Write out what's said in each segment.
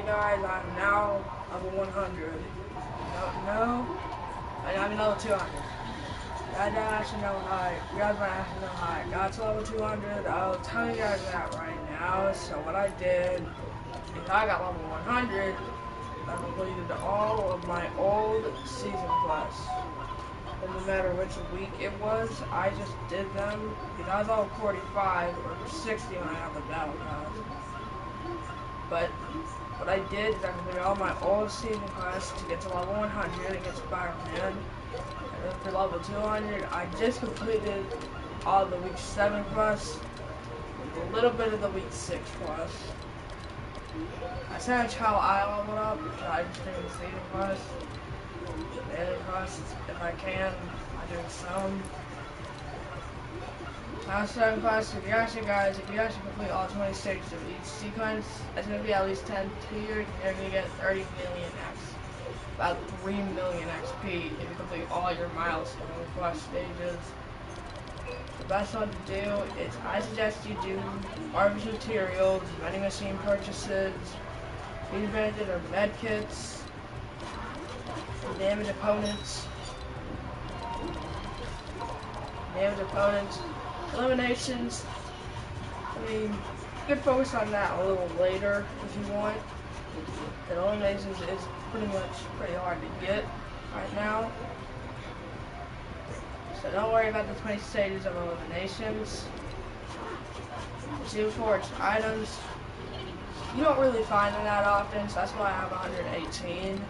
guys, I'm now level 100. No, I'm level 200. I don't actually know how. You guys might actually know how I got to level 200. I'll tell you guys that right now. So what I did is I got level 100. I completed all of my old season quests. And no matter which week it was, I just did them because I was level 45 or 60 when I got the battle pass. But what I did is I completed all my old season quests to get to level 100 against Spider-Man. And then for level 200, I just completed all the week 7 quests, with a little bit of the week 6 quests. That's how I leveled up, because I just did the season quests. Daily quests, if I can, I do some. Last 7 quests, if you actually complete all 20 stages of each sequence, it's going to be at least 10 tier, you're going to get 30 million X. About 3 million XP if you complete all your milestone quest stages. The best one to do is, I suggest you do harvest materials, vending machine purchases, speed bandit or med kits, damage opponents, eliminations. I mean, you can focus on that a little later if you want. And eliminations is pretty hard to get right now. So don't worry about the 20 stages of eliminations. Two forged items, you don't really find them that often, so that's why I have 118.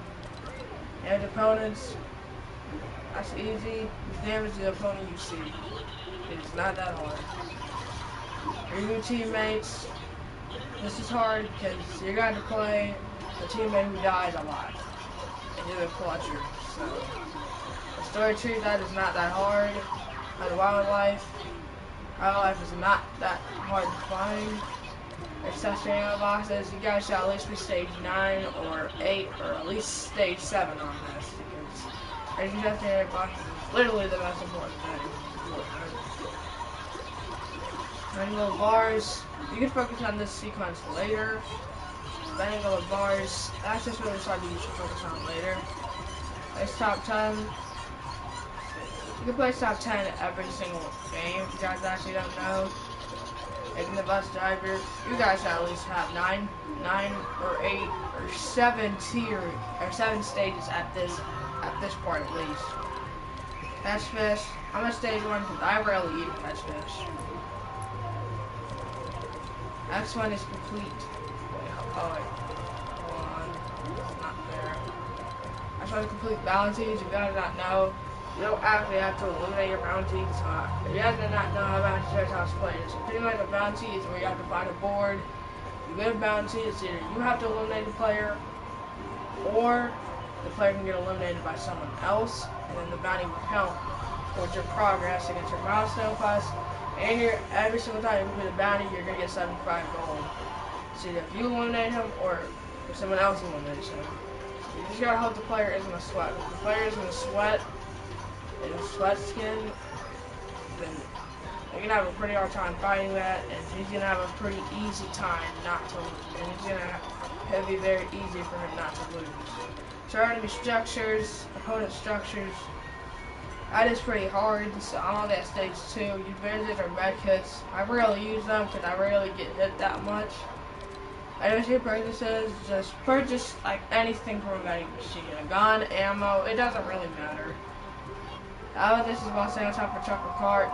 And opponents, that's easy. Damage the opponent you see. It's not that hard. Your new teammates, this is hard because you're going to play a teammate who dies a lot. And you're the clutcher. So the story tree, that is not that hard. And wildlife is not that hard to find. Accessory ammo boxes, you guys should at least be stage 9 or 8 or at least stage 7 on this, because accessory ammo boxes is literally the most important thing. Triangle bars, you can focus on this sequence later. Triangle bars, that's just really something you should focus on later. Place top 10. You can place top 10 every single game if you guys actually don't know. Making the bus driver, you guys should at least have 9 or 8 or 7 stages at this part at least. Catch fish, I'm at stage 1 because I rarely eat catch fish. Next one is complete. Hold on, it's not there. Next one is complete bounties. You guys not know. You don't actually have to eliminate your bounties. If you guys do not know how bounties are played, so pretty much a bounty is where you have to find a board. You get a bounty, it's either you have to eliminate the player, or the player can get eliminated by someone else, and then the bounty will count towards your progress against your milestone quest. And every single time you complete a bounty, you're gonna get 75 gold. So either if you eliminate him or if someone else eliminates him. You just gotta hope the player isn't a sweat. If the player isn't a sweat, in a sweat skin, then you're gonna have a pretty hard time fighting that, and he's gonna have a pretty easy time not to lose. And it's gonna be very easy for him not to lose. So enemy structures, opponent structures, that is pretty hard. So I'm on that stage 2. You visit or medkits. I rarely use them because I rarely get hit that much. Energy purchases, just purchase like anything from a vending machine. A gun, ammo, it doesn't really matter. This is one thing on top of truck or cart.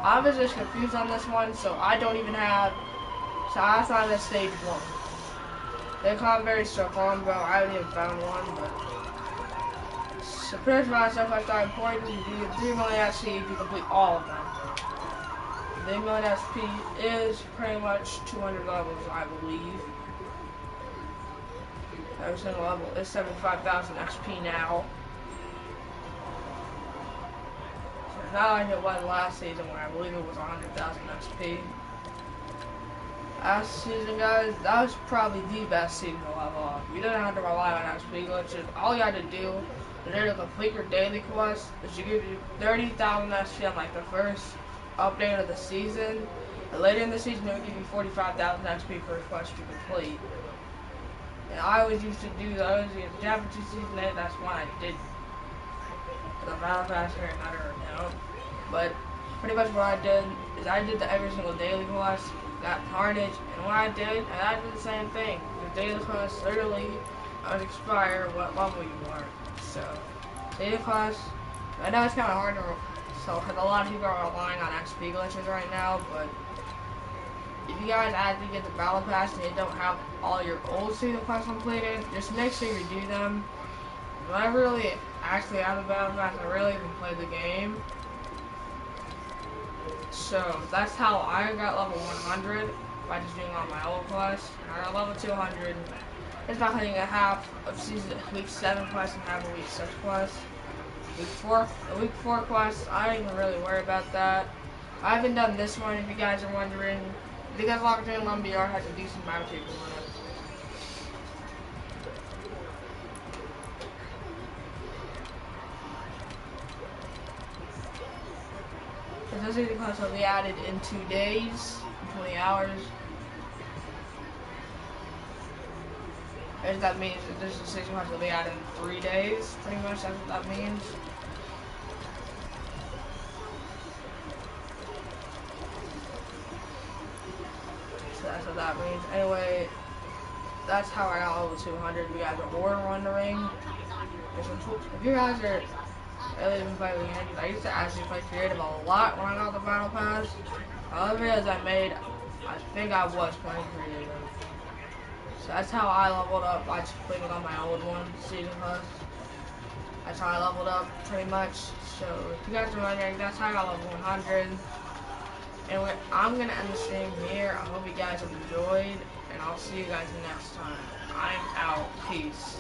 I was just confused on this one, so I don't even have. So I found at stage 1. They call them very combo. I haven't even found one, but. So pretty much stuff like that important. You get 3 million XP if you complete all of them. 3 million XP is pretty much 200 levels, I believe. Every single level is 75,000 XP now. Not like it was last season where I believe it was 100,000 XP. Last season, guys, that was probably the best season to level up. You didn't have to rely on XP glitches. All you had to do in order to complete your daily quest is you give you 30,000 XP on like the first update of the season. And later in the season, it would give you 45,000 XP per quest you complete. And I always used to do those. If Japanese season 8, that's when I did the battle pass here in another account. But pretty much what I did is I did the every single daily quest, got Carnage, and what I did, and I did the same thing. The daily quest literally would expire what level you are. So, daily quest, I know it's kind of hard to, so because a lot of people are relying on XP glitches right now, but if you guys actually get the battle pass and you don't have all your old season quests completed, just make sure you do them. But I really actually have the battle pass, I really even play the game. So that's how I got level 100 by just doing all my old quests. And I got level 200. It's about hitting a half of season week 7 quests and half of week 6 quests. Week 4 quests, I don't even really worry about that. I haven't done this one if you guys are wondering. Because Locked In Lumberyard has a decent amount of people in it. So those season quests will be added in 2 days, 20 hours. As that means that this season quest will be added in 3 days, pretty much, that's what that means. So that's what that means. Anyway, that's how I got level 200. You guys are wondering. If you guys are really even playing the games, I used to actually play creative a lot when I got the battle pass. All the videos I made, I think I was playing creative. So that's how I leveled up. I just played it on my old one, season pass. That's how I leveled up pretty much. So if you guys are wondering, that's how I got level 100. Anyway, I'm gonna end the stream here. I hope you guys have enjoyed, and I'll see you guys next time. I'm out. Peace.